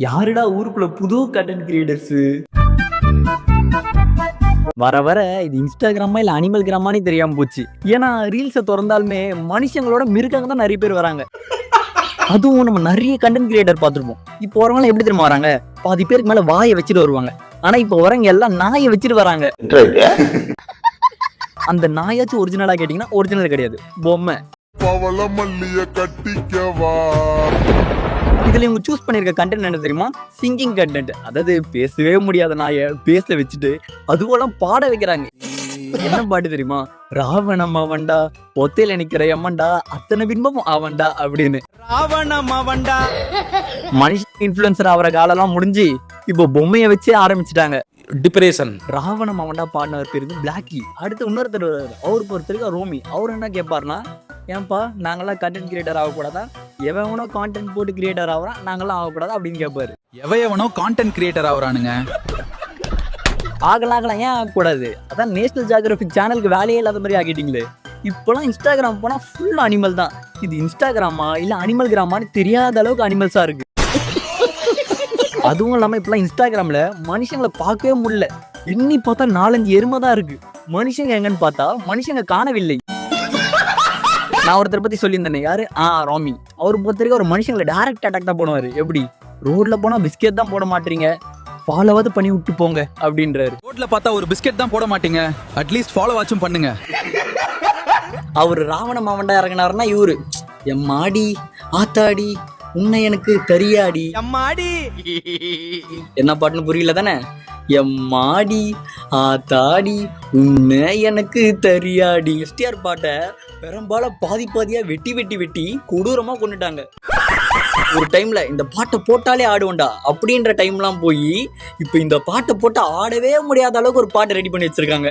யாருடா ஊருக்குள்ள புது கண்டென்ட் கிரியேட்டர்ஸ்? வர வர இது இன்ஸ்டாகிராமா இல்ல அனிமல் கிராமானே தெரியாம போச்சு. ஏன்னா ரீல்ஸை திறந்தாலுமே மனுஷங்களோட மிருகங்க தான் நிறைய பேர் வராங்க. அதுவும் நம்ம நிறைய கண்டென்ட் கிரியேட்டர் பார்த்துருப்போம். இப்போ வரவங்க எப்படி தெரியுமா வராங்க? பாதி பேருக்கு மேல வாயை வச்சுட்டு வருவாங்க. ஆனா இப்போ வரவங்க எல்லாம் நாயை வச்சுட்டு வராங்க. அந்த நாயாச்சும் ஒரிஜினலா கேட்டீங்கன்னா ஒரிஜினல் கிடையாது, பொம்மை. இதுல இவங்க சூஸ் பண்ணிருக்க கண்டென்ட் என்ன தெரியுமா? Singing content. அதாவது பேசவே முடியாத நாயை பேச வச்சுட்டு அதுவெல்லாம் பாட வைக்கிறாங்க. என்ன பாட்டு தெரியுமா? ராவணம் அவன்டா, ஒத்தையில நிக்கிற எம்மன்டா, அத்தனை பின்பமும் அவன்டா அப்படின்னு. ராவணம் அவன்டா. மனுஷன் இன்ஃபுளுசர் ஆகிற காலெல்லாம் முடிஞ்சு இப்போ பொம்மையை வச்சே ஆரம்பிச்சுட்டாங்க. டிப்ரெஷன். ராவணம் அவன்டா பாடினவர் பேருக்கு பிளாக்கி. அடுத்து இன்னொருத்தர் அவருக்கு பொறுத்தருக்கு ரோமி. அவர் என்ன கேட்பாருன்னா, ஏன்பா நாங்களாம் கண்டென்ட் கிரியேட்டர் ஆகக்கூடாதா? எவனோ கான்டென்ட் போட்டு கிரியேட்டர் ஆகிறான், நாங்களாம் ஆகக்கூடாதா அப்படின்னு கேட்பாரு. எவனோ கான்டென்ட் கிரியேட்டர் ஆகுறானுங்க. ஆகலாம் ஏன் ஆகக்கூடாது? அதான் நேஷனல் ஜியோகிராபிக் சேனலுக்கு வேலையே இல்லாத மாதிரி ஆகிட்டீங்களே. இப்போலாம் இன்ஸ்டாகிராம் போனால் ஃபுல் அனிமல் தான். இது இன்ஸ்டாகிராமா இல்லை அனிமல் கிராமான்னு தெரியாத அளவுக்கு அனிமல்ஸா இருக்கு. அதுவும் இல்லாமல் இப்போலாம் இன்ஸ்டாகிராமில் மனுஷங்களை பார்க்கவே முடியல. எண்ணி பார்த்தா 4-5 எருமை தான் இருக்கு. மனுஷங்க எங்கன்னு பார்த்தா மனுஷங்க காணவில்லை. நான் ஒருத்தர் பத்தி சொல்லியிருந்தேன். யாரு? ராமி. அவர் பொறுத்தவரைக்கும் ஒரு மனுஷங்களை டைரக்ட் அட்டாக் தான் பண்ணுவாரு. எப்படி? ரோட்ல போனா பிஸ்கெட் தான் போட மாட்டீங்க, ஃபாலோவாவது பண்ணி விட்டு போங்க அப்படின்றாரு. ரோட்ல பார்த்தா ஒரு பிஸ்கெட் தான் போட மாட்டீங்க, அட்லீஸ்ட் ஃபாலோ வாட்சும் பண்ணுங்க. அவர் ராவண மாவண்டா இறங்கினாருன்னா இவரு எம்மாடி ஆத்தாடி உன்னை எனக்கு தெரியாடி. எம்மாடி என்ன பாட்டுன்னு புரியல தானே? எம்மாடி ஆத்தாடி உன்னை எனக்கு தெரியாடி. எஸ்டிஆர் பாட்டை பெரும்பாலும் பாதியா வெட்டி கொடூரமா கொண்டுட்டாங்க. ஒரு டைம்ல இந்த பாட்டை போட்டாலே ஆடுவோண்டா அப்படின்ற டைம்லாம் போய் இப்ப இந்த பாட்டை போட்டு ஆடவே முடியாத அளவுக்கு ஒரு பாட்டை ரெடி பண்ணி வச்சிருக்காங்க.